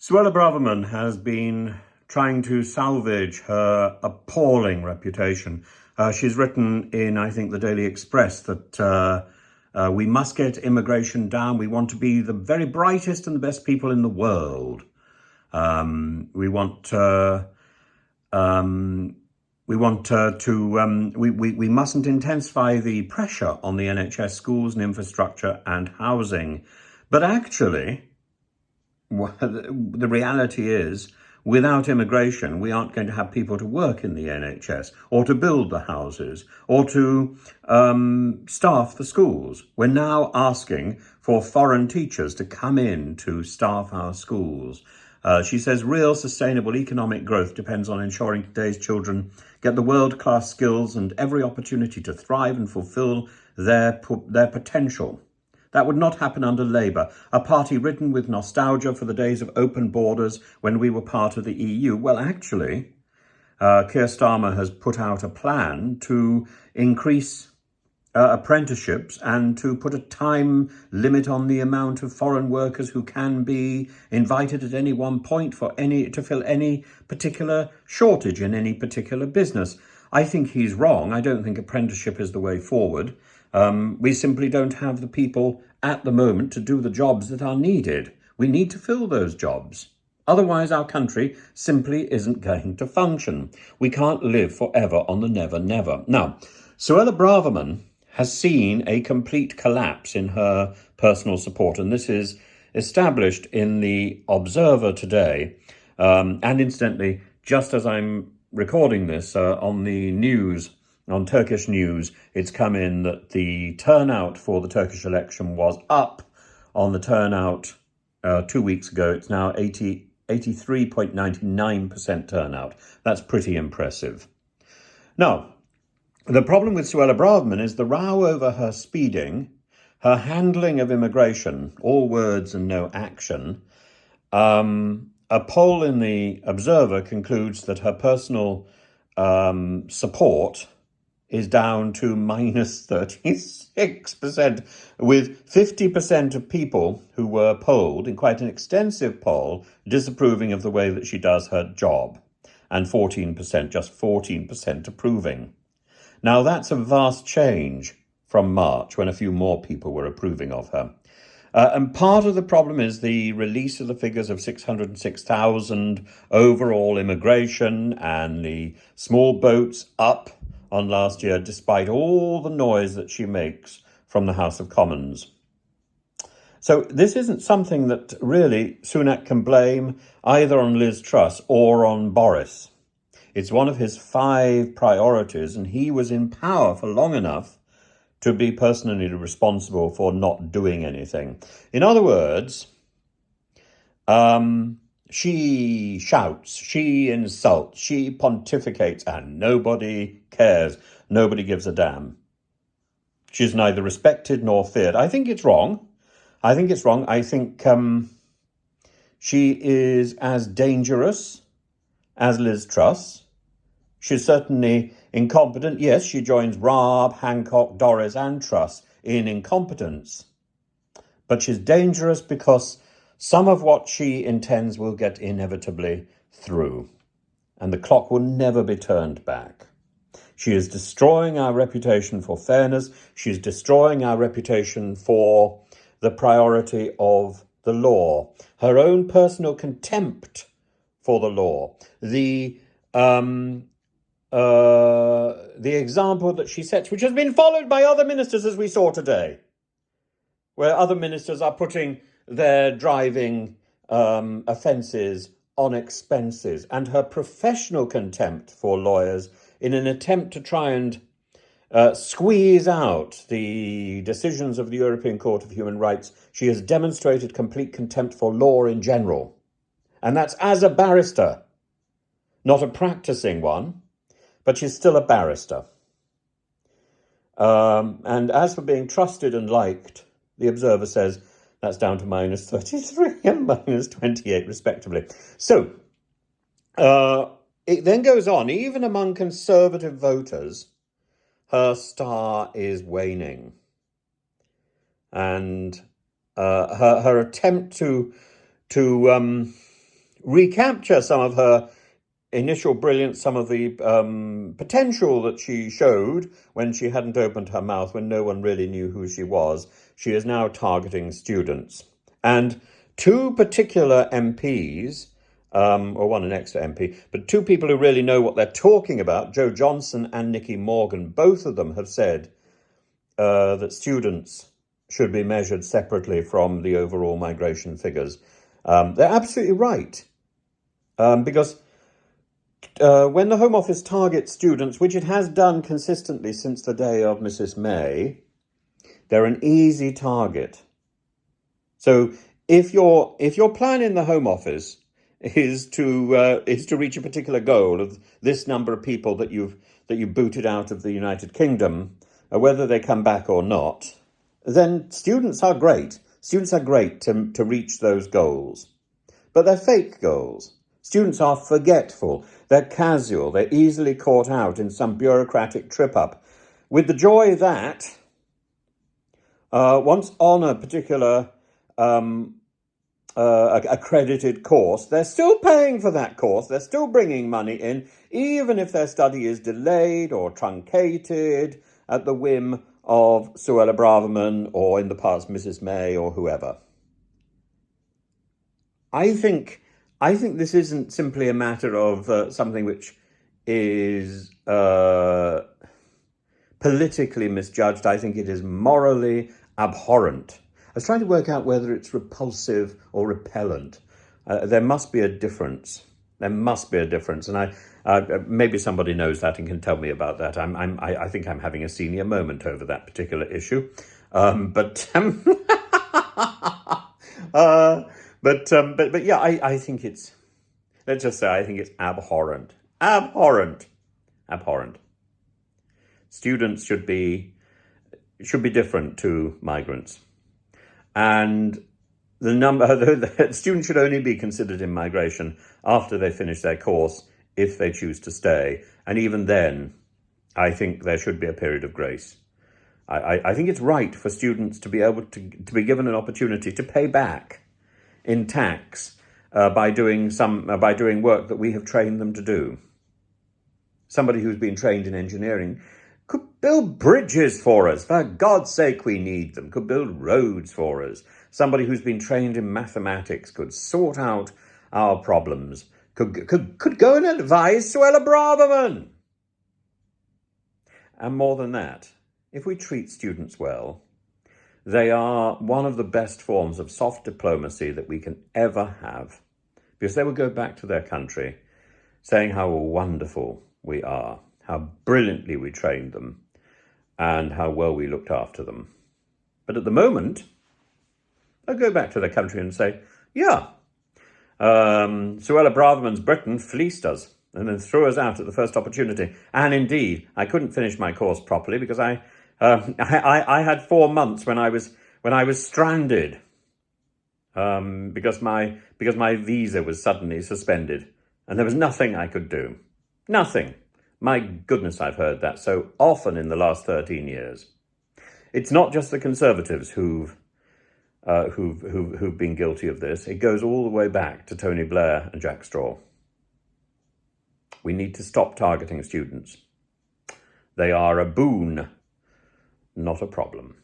Suella Braverman has been trying to salvage her appalling reputation. She's written in, I think, the Daily Express that we must get immigration down. We want to be the very brightest and the best people in the world. We want we mustn't intensify the pressure on the NHS, schools and infrastructure and housing. But actually, the reality is, without immigration, we aren't going to have people to work in the NHS or to build the houses or to staff the schools. We're now asking for foreign teachers to come in to staff our schools. She says real sustainable economic growth depends on ensuring today's children get the world-class skills and every opportunity to thrive and fulfill their potential. That would not happen under Labour, a party ridden with nostalgia for the days of open borders when we were part of the EU. Well, actually, Keir Starmer has put out a plan to increase apprenticeships and to put a time limit on the amount of foreign workers who can be invited at any one point to fill any particular shortage in any particular business. I think he's wrong. I don't think apprenticeship is the way forward. We simply don't have the people at the moment to do the jobs that are needed. We need to fill those jobs. Otherwise, our country simply isn't going to function. We can't live forever on the never, never. Now, Suella Braverman has seen a complete collapse in her personal support, and this is established in the Observer today. And incidentally, just as I'm recording this on the news, on Turkish news, it's come in that the turnout for the Turkish election was up on the turnout 2 weeks ago. It's now 83.99% turnout. That's pretty impressive. Now, the problem with Suella Braverman is the row over her speeding, her handling of immigration, all words and no action. A poll in the Observer concludes that her personal support is down to minus 36%, with 50% of people who were polled in quite an extensive poll disapproving of the way that she does her job, and 14%, just 14% approving. Now, that's a vast change from March, when a few more people were approving of her. And part of the problem is the release of the figures of 606,000 overall immigration and the small boats up on last year, despite all the noise that she makes from the House of Commons. So this isn't something that really Sunak can blame either on Liz Truss or on Boris. It's one of his 5 priorities, and he was in power for long enough to be personally responsible for not doing anything. In other words, she shouts, she insults, she pontificates, and nobody cares. Nobody gives a damn. She's neither respected nor feared. I think it's wrong. I think she is as dangerous as Liz Truss. She's certainly incompetent. Yes, she joins Raab, Hancock, Dorries and Truss in incompetence. But she's dangerous because some of what she intends will get inevitably through, and the clock will never be turned back. She is destroying our reputation for fairness. She's destroying our reputation for the priority of the law. Her own personal contempt for the law. The example that she sets, which has been followed by other ministers, as we saw today, where other ministers are putting their driving offences on expenses, and her professional contempt for lawyers in an attempt to try and squeeze out the decisions of the European Court of Human Rights. She has demonstrated complete contempt for law in general. And that's as a barrister, not a practicing one, but she's still a barrister. And as for being trusted and liked, the Observer says that's down to minus 33 and minus 28, respectively. So it then goes on, even among Conservative voters, her star is waning. And her attempt to recapture some of her initial brilliance, some of the potential that she showed when she hadn't opened her mouth, when no one really knew who she was. She is now targeting students. And two particular MPs, or one an extra MP, but two people who really know what they're talking about, Jo Johnson and Nicky Morgan, both of them have said that students should be measured separately from the overall migration figures. They're absolutely right. Because when the Home Office targets students, which it has done consistently since the day of Mrs. May, they're an easy target. So if your plan in the Home Office is to reach a particular goal of this number of people that you booted out of the United Kingdom, whether they come back or not, then students are great. Students are great to reach those goals. But they're fake goals. Students are forgetful. They're casual. They're easily caught out in some bureaucratic trip-up, with the joy that once on a particular accredited course, they're still paying for that course. They're still bringing money in, even if their study is delayed or truncated at the whim of Suella Braverman, or in the past Mrs. May, or whoever. I think this isn't simply a matter of something which is politically misjudged. I think it is morally abhorrent. I was trying to work out whether it's repulsive or repellent. There must be a difference. There must be a difference, and maybe somebody knows that and can tell me about that. I think I'm having a senior moment over that particular issue, but yeah, I think it's. Let's just say I think it's abhorrent. Abhorrent. Abhorrent. Students should be different to migrants, and the students should only be considered in migration after they finish their course, if they choose to stay. And even then, I think there should be a period of grace. I think it's right for students to be able to be given an opportunity to pay back in tax by doing work that we have trained them to do. Somebody who's been trained in engineering could build bridges for us. For God's sake, we need them. Could build roads for us. Somebody who's been trained in mathematics could sort out our problems. Could go and advise Suella Braverman. And more than that, if we treat students well, they are one of the best forms of soft diplomacy that we can ever have, because they will go back to their country saying how wonderful we are, how brilliantly we trained them, and how well we looked after them. But at the moment, they'll go back to their country and say, yeah, Suella Braverman's Britain fleeced us and then threw us out at the first opportunity. And indeed, I couldn't finish my course properly because I had 4 months when I was stranded because my visa was suddenly suspended, and there was nothing I could do. Nothing. My goodness, I've heard that so often in the last 13 years. It's not just the Conservatives who've been guilty of this. It goes all the way back to Tony Blair and Jack Straw. We need to stop targeting students. They are a boon, not a problem.